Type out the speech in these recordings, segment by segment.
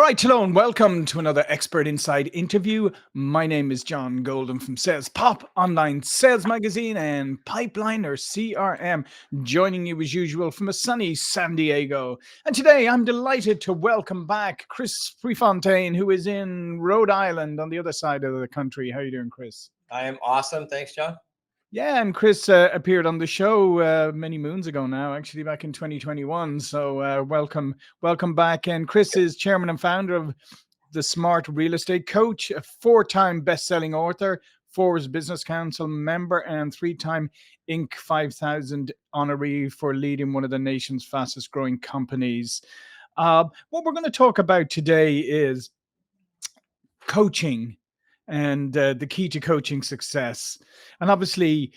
Right, hello and welcome to another Expert Inside interview. My name is John Golden from SalesPOP, online sales magazine and Pipeliner CRM, joining you as usual from a sunny San Diego. And today I'm delighted to welcome back Chris Prefontaine, who is in Rhode Island on the other side of the country. How are you doing, Chris? I am awesome. Thanks, John. Yeah, and Chris appeared on the show many moons ago now, actually back in 2021. So welcome back. And Chris is chairman and founder of the Smart Real Estate Coach, a four-time best-selling author, Forbes Business Council member, and three-time Inc. 5000 honoree for leading one of the nation's fastest-growing companies. What we're going to talk about today is coaching and the key to coaching success. And obviously,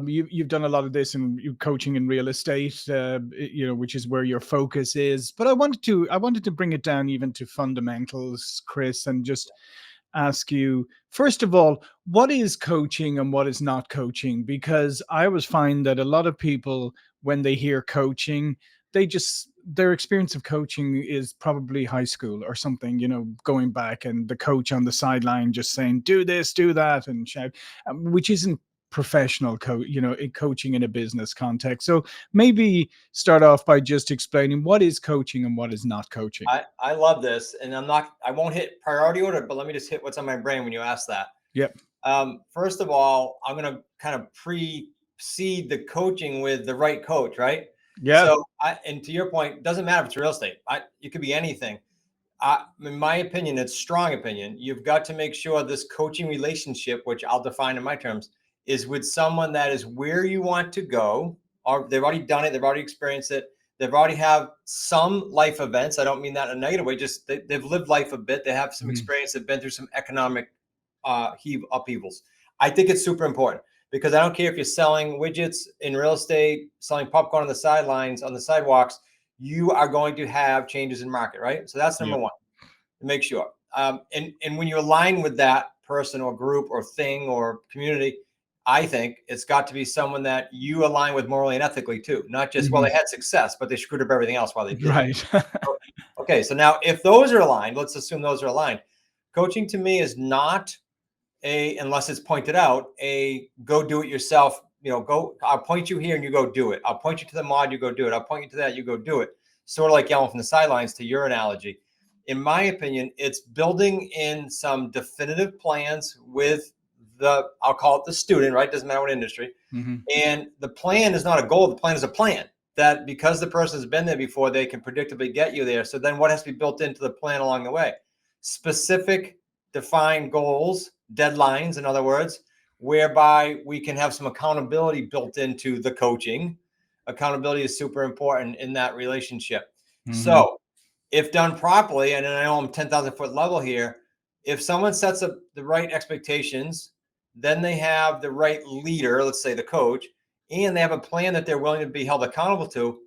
you've done a lot of this in coaching in real estate, which is where your focus is. But I wanted to bring it down even to fundamentals, Chris, and just ask you, first of all, what is coaching and what is not coaching? Because I always find that a lot of people, when they hear coaching, their experience of coaching is probably high school or something, going back and the coach on the sideline just saying, do this, do that, and shout, which isn't professional coaching in a business context. So maybe start off by just explaining what is coaching and what is not coaching. I love this, and I won't hit priority order, but let me just hit what's on my brain when you ask that. Yep. First of all, I'm going to kind of precede the coaching with the right coach, right? Yeah. So, and to your point, it doesn't matter if it's real estate. It could be anything. In my opinion, it's strong opinion. You've got to make sure this coaching relationship, which I'll define in my terms, is with someone that is where you want to go, or they've already done it. They've already experienced it. They've already have some life events. I don't mean that in a negative way. Just they've lived life a bit. They have some experience. They've been through some economic upheavals. I think it's super important. Because I don't care if you're selling widgets in real estate, selling popcorn on the sidelines, on the sidewalks, you are going to have changes in market, right? So that's number one, to make sure. And when you align with that person or group or thing or community, I think it's got to be someone that you align with morally and ethically too. Not just, well, they had success, but they screwed up everything else while they did. Right. Okay, so now if those are aligned, let's assume those are aligned. Coaching to me is not unless it's pointed out, go do it yourself, I'll point you here and you go do it. I'll point you to the mod, you go do it. I'll point you to that, you go do it. Sort of like yelling from the sidelines, to your analogy. In my opinion, it's building in some definitive plans with I'll call it the student, right? Doesn't matter what industry. And the plan is not a goal. The plan is a plan that, because the person has been there before, they can predictably get you there. So then what has to be built into the plan along the way? Specific defined goals, deadlines, in other words, whereby we can have some accountability built into the coaching. Accountability is super important in that relationship. So if done properly, and I know I'm 10,000 foot level here, if someone sets up the right expectations, then they have the right leader, let's say the coach, and they have a plan that they're willing to be held accountable to,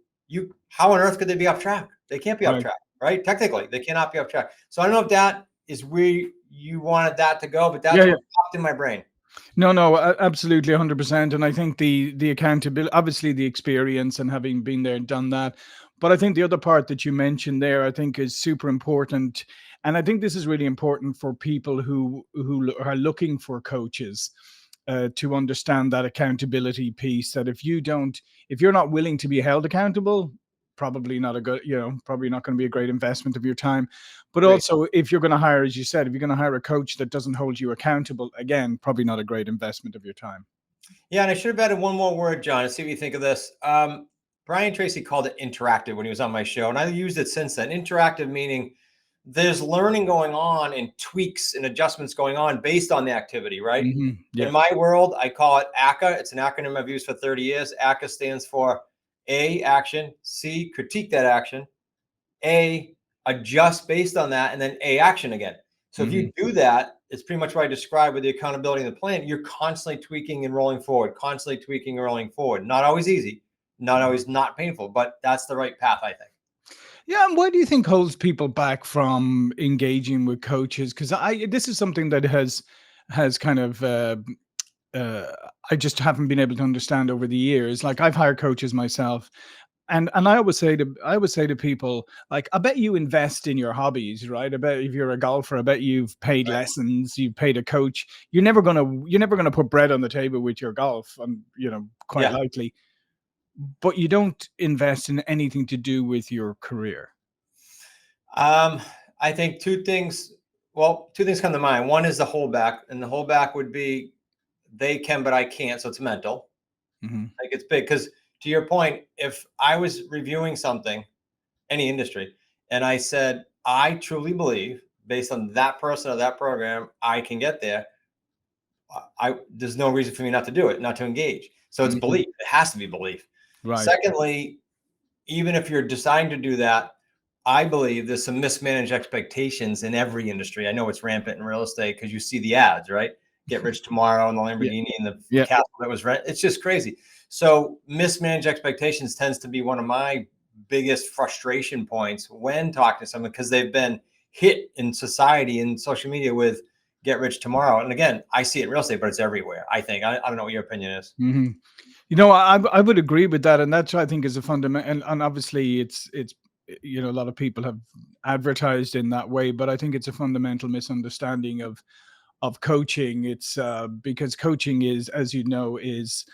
how on earth could they be off track? They can't be off track, right? Technically, they cannot be off track. So I don't know if that is where you wanted that to go, but that's what popped in my brain. No, absolutely, 100%. And I think the accountability, obviously the experience and having been there and done that. But I think the other part that you mentioned there, I think is super important. And I think this is really important for people who are looking for coaches, to understand that accountability piece, that if you're not willing to be held accountable, probably not probably not going to be a great investment of your time. But also, if you're going to hire, as you said, if you're going to hire a coach that doesn't hold you accountable, again, probably not a great investment of your time. Yeah, and I should have added one more word, John, and see what you think of this. Brian Tracy called it interactive when he was on my show, and I used it since then. Interactive meaning there's learning going on and tweaks and adjustments going on based on the activity, right? In my world, I call it ACCA. It's an acronym I've used for 30 years. ACCA stands for A, action, C, critique that action, A, adjust based on that, and then A, action again. So if you do that, it's pretty much what I described with the accountability and the plan. You're constantly tweaking and rolling forward, constantly tweaking and rolling forward. Not always easy, not always not painful, but that's the right path, I think. Yeah, and what do you think holds people back from engaging with coaches? Because this is something that has kind of I just haven't been able to understand over the years. Like, I've hired coaches myself, And I always say to people, like, I bet you invest in your hobbies, right? I bet if you're a golfer, I bet you've paid Right. lessons, you've paid a coach. You're never gonna put bread on the table with your golf, and quite Yeah. likely, but you don't invest in anything to do with your career. Um, I think two things. Well, two things come to mind. One is the holdback, and the holdback would be they can, but I can't. So it's mental. Hmm. Like it's big because to your point, if I was reviewing something, any industry, and I said I truly believe based on that person or that program, I can get there. There's no reason for me not to do it, not to engage. So it's Hmm. belief. It has to be belief. Right. Secondly, even if you're deciding to do that, I believe there's some mismanaged expectations in every industry. I know it's rampant in real estate because you see the ads, right? Get rich tomorrow and the Yeah. Lamborghini and the Yeah. castle that was rent. It's just crazy. So mismanaged expectations tends to be one of my biggest frustration points when talking to someone because they've been hit in society and social media with get rich tomorrow. And again, I see it in real estate, but it's everywhere. I think. I don't know what your opinion is. Hmm. I would agree with that, and that's, I think, is a fundamental. And obviously, it's a lot of people have advertised in that way, but I think it's a fundamental misunderstanding of coaching. It's because coaching is, as you know, is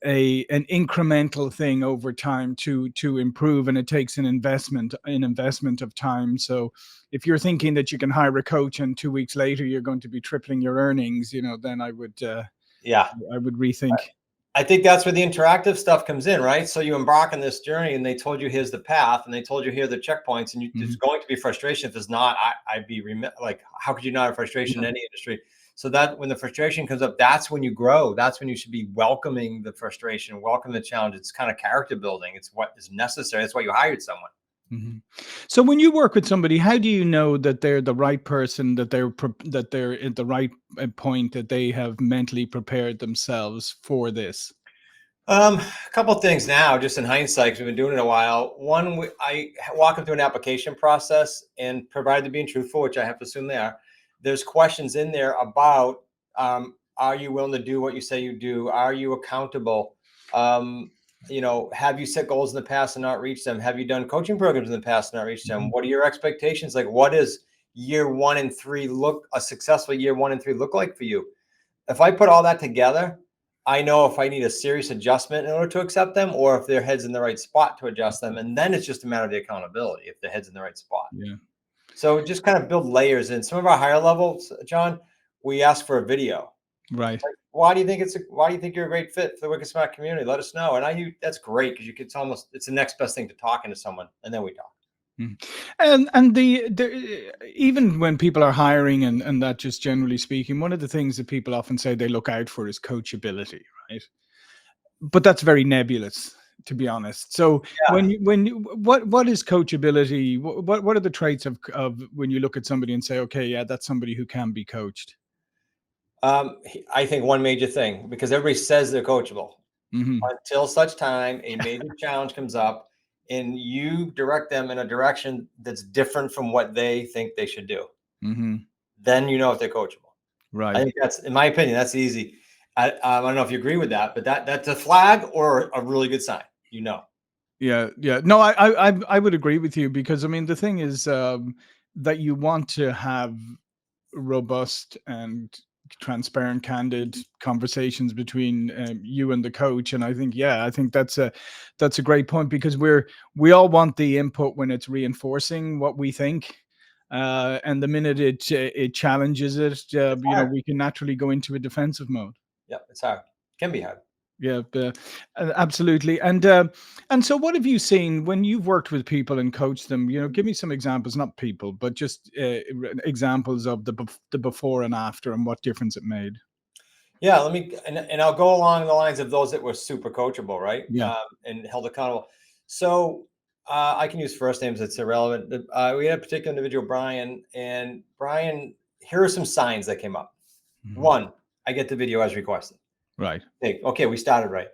a an incremental thing over time to improve, and it takes an investment of time. So if you're thinking that you can hire a coach and 2 weeks later you're going to be tripling your earnings, then Yeah. I would rethink. I think that's where the interactive stuff comes in, right? So you embark on this journey and they told you here's the path and they told you here are the checkpoints and there's Mhm. going to be frustration. If there's not, I'd be like, how could you not have frustration in any industry? So that when the frustration comes up, that's when you grow. That's when you should be welcoming the frustration, welcome the challenge. It's kind of character building. It's what is necessary. That's why you hired someone. Mhm. So when you work with somebody, how do you know that they're the right person, that they're at the right point, that they have mentally prepared themselves for this? A couple of things now, just in hindsight, 'cause we've been doing it a while. One, I walk them through an application process and provided to being truthful, which I have to assume they are. There's questions in there about are you willing to do what you say you do? Are you accountable? Um, have you set goals in the past and not reached them? Have you done coaching programs in the past and not reached them? Mhm. What are your expectations? Like, what does year 1 and 3 a successful year 1 and 3 look like for you? If I put all that together, I know if I need a serious adjustment in order to accept them or if their head's in the right spot to adjust them. And then it's just a matter of the accountability if the head's in the right spot. Yeah. So just kind of build layers in some of our higher levels, John, we ask for a video. Right. Like, why do you think you're a great fit for the Wicked Smart community? Let us know. And that's great because it's the next best thing to talking to someone. And then we talk. Mm. And the even when people are hiring, and that, just generally speaking, one of the things that people often say they look out for is coachability, right? But that's very nebulous, to be honest. So Yeah. what is coachability? What are the traits of when you look at somebody and say, okay, yeah, that's somebody who can be coached? I think one major thing, because everybody says they're coachable, Hmm. until such time a major challenge comes up and you direct them in a direction that's different from what they think they should do. Hmm. Then you know if they're coachable. I Right. think that's, in my opinion, that's easy. I don't know if you agree with that, but that's a flag or a really good sign. Yeah, yeah. No, I would agree with you, because I mean the thing is, that you want to have robust and transparent, candid conversations between you and the coach. And I think, yeah, I think that's a great point, because we all want the input when it's reinforcing what we think. And the minute it challenges it, It's hard. we can naturally go into a defensive mode. Yeah, it's hard. Can be hard. Yeah, absolutely. And so, what have you seen when you've worked with people and coached them? Give me some examples, not people, but just examples of the before and after, and what difference it made. Yeah, let me, and I'll go along the lines of those that were super coachable, right? Yeah. And held accountable. So I can use first names, it's irrelevant. We had a particular individual, Brian, and Brian, here are some signs that came up. Mhm. One, I get the video as requested. Right. Okay, we started right.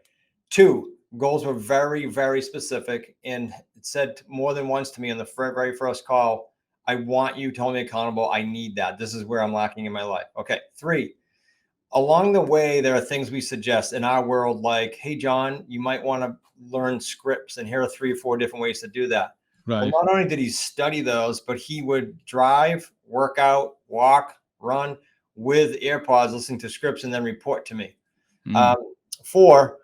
Two, goals were very, very specific, and it said more than once to me on the very first call, I want you to hold me accountable. I need that. This is where I'm lacking in my life. Okay. Three, along the way, there are things we suggest in our world, like, hey, John, you might want to learn scripts, and here are 3 or 4 different ways to do that. Well, Right. not only did he study those, but he would drive, work out, walk, run with AirPods, listening to scripts, and then report to me. Mm. 4,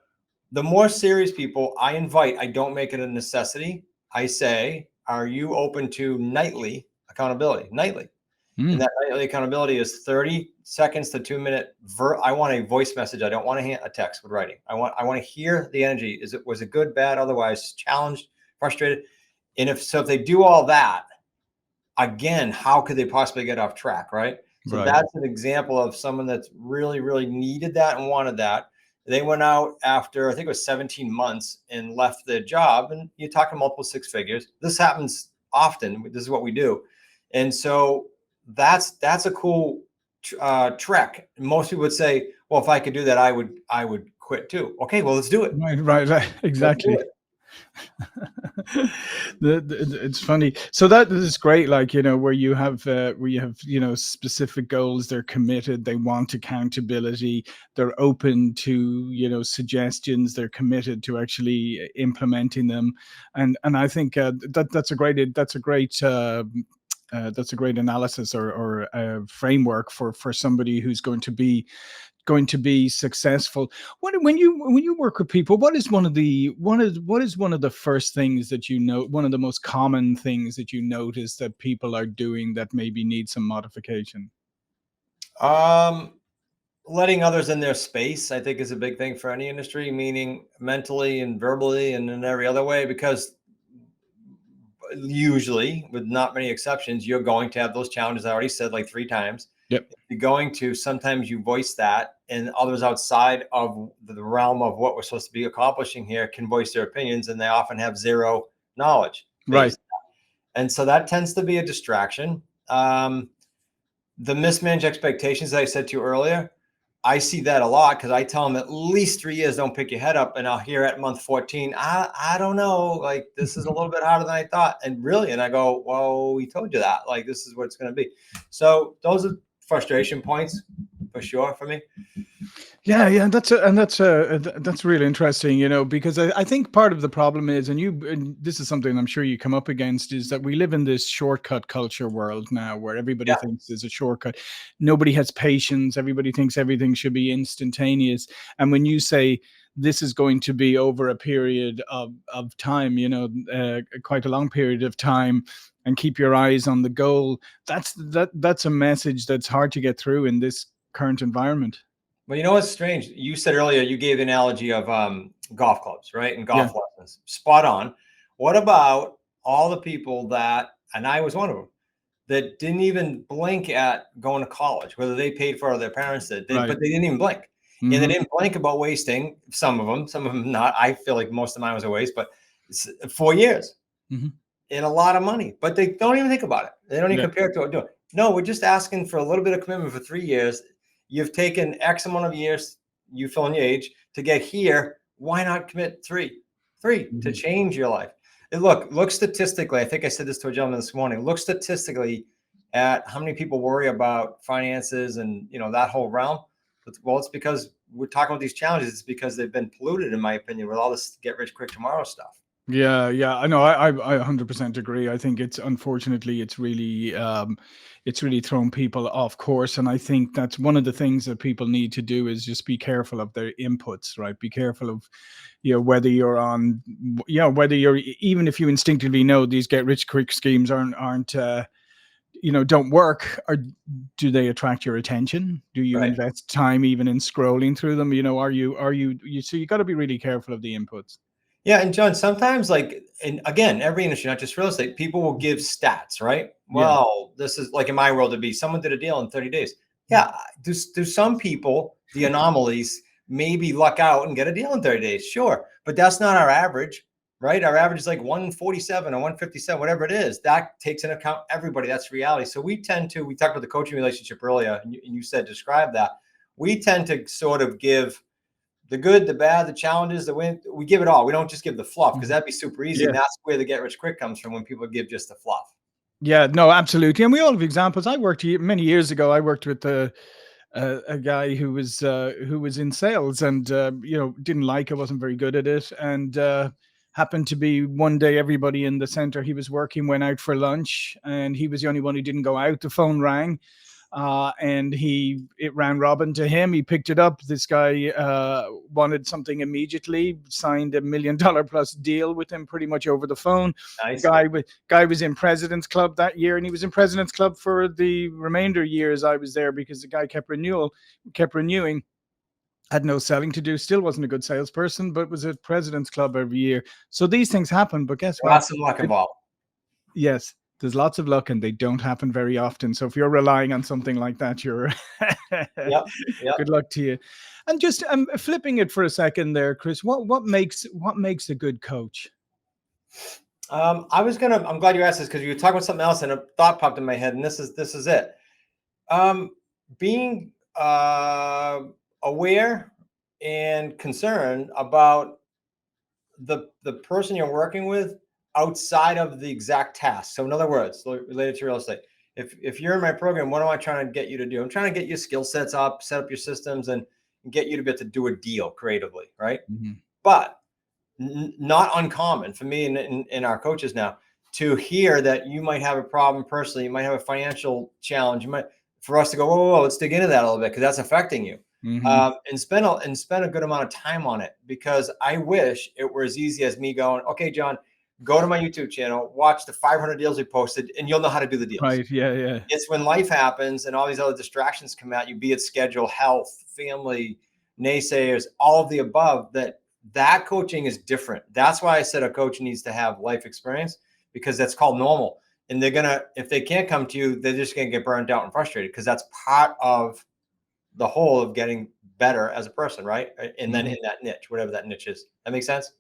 the more serious people I invite, I don't make it a necessity. I say, are you open to nightly accountability? Nightly. And that nightly accountability is 30 seconds to 2-minute. I want a voice message. I don't want a text with writing. I want to hear the energy. Was it good, bad, otherwise, challenged, frustrated? And if they do all that, again, how could they possibly get off track, right? So Right. that's an example of someone that's really, really needed that and wanted that. They went out after, I think it was 17 months, and left their job. And you're talking multiple 6 figures. This happens often. This is what we do. And so that's a cool trek. Most people would say, well, if I could do that, I would quit too. Okay, well, let's do it. Right. Exactly. It's funny. So that is great. Like, where you have, specific goals, they're committed, they want accountability, they're open to, suggestions, they're committed to actually implementing them. And I think that's a great analysis or framework for somebody who's going to be successful. When you work with people, what is one of the first things that one of the most common things that you notice that people are doing that maybe need some modification? Letting others in their space, I think, is a big thing for any industry, meaning mentally and verbally and in every other way, because usually, with not many exceptions, you're going to have those challenges. I already said like 3 times. Yep. You're going to, sometimes you voice that, and others outside of the realm of what we're supposed to be accomplishing here can voice their opinions, and they often have zero knowledge. Right. And so that tends to be a distraction. The mismanaged expectations that I said to you earlier, I see that a lot, because I tell them at least 3 years, don't pick your head up. And I'll hear at month 14, I don't know, like, this is a little bit harder than I thought. And I go, well, we told you that, like, this is what it's going to be. So those are frustration points for sure for me. Yeah, that's really interesting, because I think part of the problem is, and this is something I'm sure you come up against, is that we live in this shortcut culture world now, where everybody thinks there's a shortcut. Nobody has patience. Everybody thinks everything should be instantaneous. And when you say this is going to be over a period of time, quite a long period of time, and keep your eyes on the goal, that's a message that's hard to get through in this current environment. Well, you know what's strange? You said earlier, you gave the analogy of golf clubs, right? And golf lessons. Spot on. What about all the people that, and I was one of them, that didn't even blink at going to college, whether they paid for it or their parents did, but they didn't even blink. And they didn't blink about wasting, some of them not. I feel like most of mine was a waste, but 4 years and a lot of money, but they don't even think about it. They don't even compare it to what we're doing. No, we're just asking for a little bit of commitment for 3 years. You've taken X amount of years, you fill in your age, to get here. Why not commit 3 to change your life? And look statistically, I think I said this to a gentleman this morning, look statistically at how many people worry about finances and, that whole realm. Well, it's because we're talking about these challenges. It's because they've been polluted, in my opinion, with all this get rich quick tomorrow stuff. Yeah, I know. I 100% agree. I think unfortunately it's really thrown people off course, and I think that's one of the things that people need to do is just be careful of their inputs, right? Be careful of, whether you're on, whether you're, even if you instinctively know these get rich quick schemes aren't don't work, or do they attract your attention? Do you invest time even in scrolling through them? So you got to be really careful of the inputs. Yeah. And John, sometimes, like, and again, every industry, not just real estate, people will give stats, right? Well, this is like, in my world, it'd be someone did a deal in 30 days. Yeah. Do some people, the anomalies, maybe luck out and get a deal in 30 days? Sure. But that's not our average, right? Our average is like 147 or 157, whatever it is. That takes into account everybody. That's reality. So we talked about the coaching relationship earlier, and you said, describe that. We tend to sort of give the good, the bad, the challenges, the win. We give it all. We don't just give the fluff, because that'd be super easy. And that's where the get rich quick comes from, when people give just the fluff. Yeah, no, absolutely. And we all have examples. I worked many years ago. I worked with a guy who was in sales, and didn't like it, wasn't very good at it, and happened to be one day everybody in the center he was working went out for lunch, and he was the only one who didn't go out. The phone rang, and it ran robin to him. He picked it up. This guy wanted something immediately, signed $1 million plus deal with him pretty much over the phone. Nice. Guy was in President's Club that year, and he was in President's Club for the remainder years I was there, because the guy kept renewing. Had no selling to do, still wasn't a good salesperson, but was at President's Club every year. So these things happen, but guess what? Lots of luck involved. Yes, there's lots of luck, and they don't happen very often. So if you're relying on something like that, you're Yep. good luck to you. And just flipping it for a second there, Chris, what makes a good coach? I'm glad you asked this, because you were talking about something else and a thought popped in my head, and this is it. Being aware and concerned about the person you're working with outside of the exact task. So in other words, related to real estate, if you're in my program, what am I trying to get you to do? I'm trying to get your skill sets up, set up your systems, and get you to be able to do a deal creatively, right? Mm-hmm. But not uncommon for me and our coaches now to hear that you might have a problem personally, you might have a financial challenge, for us to go, whoa, let's dig into that a little bit, because that's affecting you. Mm-hmm. And spend a good amount of time on it, because I wish it were as easy as me going, okay, John, go to my YouTube channel, watch the 500 deals we posted, and you'll know how to do the deals. Right. Yeah. It's when life happens and all these other distractions come at you, be it schedule, health, family, naysayers, all of the above, that coaching is different. That's why I said a coach needs to have life experience, because that's called normal. And if they can't come to you, they're just going to get burned out and frustrated, because that's part of the whole of getting better as a person, right? And then in that niche, whatever that niche is. That makes sense?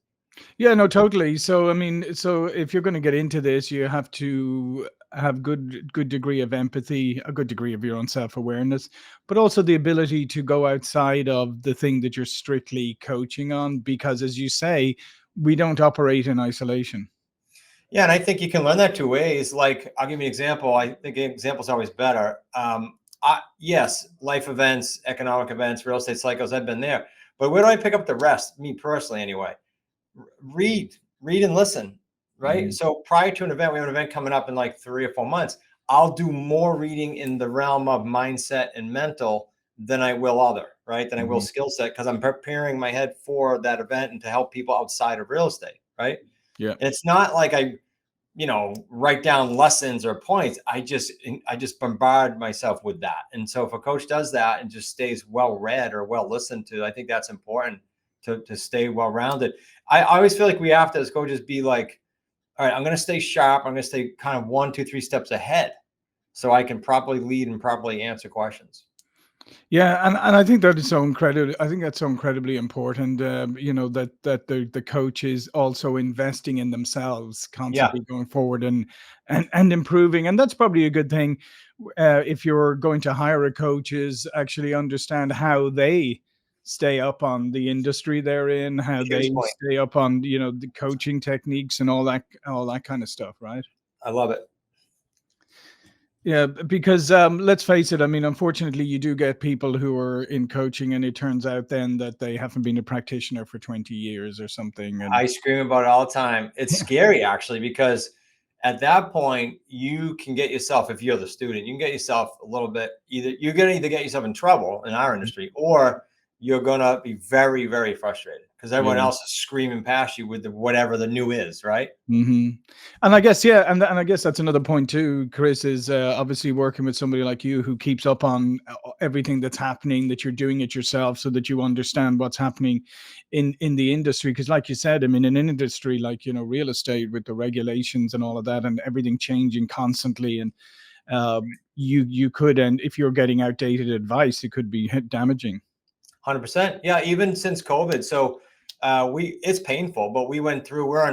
Yeah, no, totally. So, I mean, so if you're going to get into this, you have to have good degree of empathy, a good degree of your own self-awareness, but also the ability to go outside of the thing that you're strictly coaching on, because as you say, we don't operate in isolation. Yeah, and I think you can learn that two ways. Like, I'll give you an example. I think an example is always better. Yes, life events, economic events, real estate cycles, I've been there. But where do I pick up the rest? Me personally, anyway. Read and listen, right? Mm-hmm. So prior to an event, we have an event coming up in like 3 or 4 months. I'll do more reading in the realm of mindset and mental than I will right? Than I will skill set, because I'm preparing my head for that event and to help people outside of real estate, right? Yeah. And it's not like I write down lessons or points. I just bombard myself with that. And so if a coach does that and just stays well read or well listened to, I think that's important to stay well rounded. I always feel like we have to, as coaches, be like, all right, I'm going to stay sharp. I'm going to stay kind of 1, 2, 3 steps ahead, so I can properly lead and properly answer questions. Yeah, and I think that is so incredible. I think that's so incredibly important. That the coach is also investing in themselves, constantly going forward and improving, and that's probably a good thing. If you're going to hire a coach, is actually understand how they stay up on the industry they're in, how they stay up on the coaching techniques and all that kind of stuff, right? I love it. Yeah, because let's face it, I mean, unfortunately, you do get people who are in coaching, and it turns out then that they haven't been a practitioner for 20 years or something. And I scream about it all the time. It's scary, actually, because at that point, you can get yourself, if you're the student, you can get yourself a little bit, you're going to either get yourself in trouble in our industry, or you're going to be very, very frustrated, because everyone else is screaming past you with whatever the new is, right? Mm-hmm. And I guess, yeah, and I guess that's another point too, Chris, is obviously working with somebody like you who keeps up on everything that's happening, that you're doing it yourself, so that you understand what's happening in the industry. Because like you said, I mean, in an industry like, real estate, with the regulations and all of that and everything changing constantly, and you could, and if you're getting outdated advice, it could be damaging. 100%. Yeah. Even since COVID. So it's painful, but we're on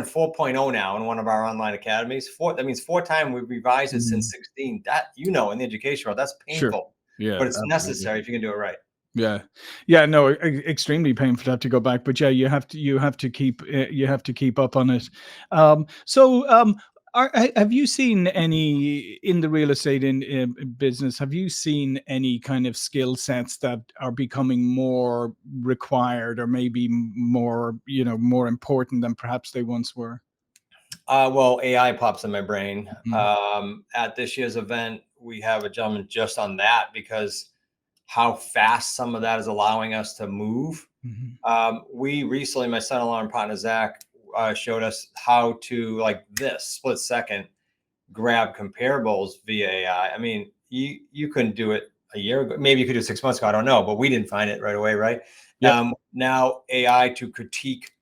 4.0 now in one of our online academies. That means 4 times we've revised it since 16. That, in the education world, that's painful. Sure. Yeah, but it's necessary if you can do it right. Yeah, no, extremely painful to have to go back, but yeah, you have to keep up on it. Have you seen any in the real estate business? Have you seen any kind of skill sets that are becoming more required, or maybe more, more important than perhaps they once were? Well, AI pops in my brain. Mhm. At this year's event, we have a gentleman just on that, because how fast some of that is allowing us to move. Mhm. We recently, my son-in-law and partner Zach, showed us how to, like, this split second, grab comparables via AI. I mean, you couldn't do it a year ago. Maybe you could do it 6 months ago. I don't know, but we didn't find it right away, right? Yep. Now AI to critique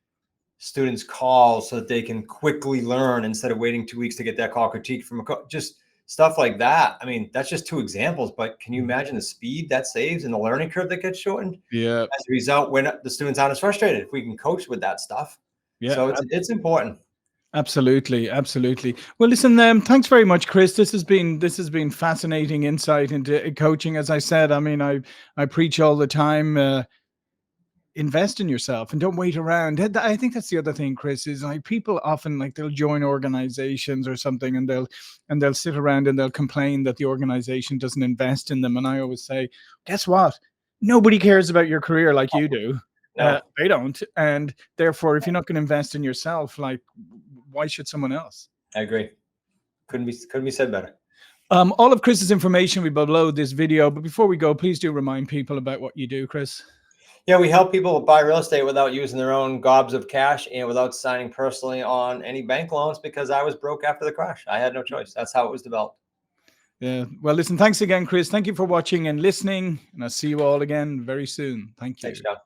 students' calls so that they can quickly learn instead of waiting 2 weeks to get that call critiqued from a coach. Just stuff like that. I mean, that's just two examples, but can you imagine the speed that saves and the learning curve that gets shortened? Yeah. As a result, when the students aren't as frustrated, if we can coach with that stuff. Yeah. So it's important. Absolutely, absolutely. Well, listen, thanks very much, Chris. This has been fascinating insight into coaching. As I said, I mean, I preach all the time. Invest in yourself and don't wait around. I think that's the other thing, Chris, is like people often, like, they'll join organizations or something, and they'll sit around and they'll complain that the organization doesn't invest in them. And I always say, guess what? Nobody cares about your career like you do. No, They don't, and therefore, if you're not going to invest in yourself, like, why should someone else? I agree. Couldn't be said better. All of Chris's information will be below this video, but before we go, please do remind people about what you do, Chris. Yeah, we help people buy real estate without using their own gobs of cash and without signing personally on any bank loans, because I was broke after the crash. I had no choice. That's how it was developed. Yeah. Well, listen, thanks again, Chris. Thank you for watching and listening, and I'll see you all again very soon. Thank you. Thanks, John.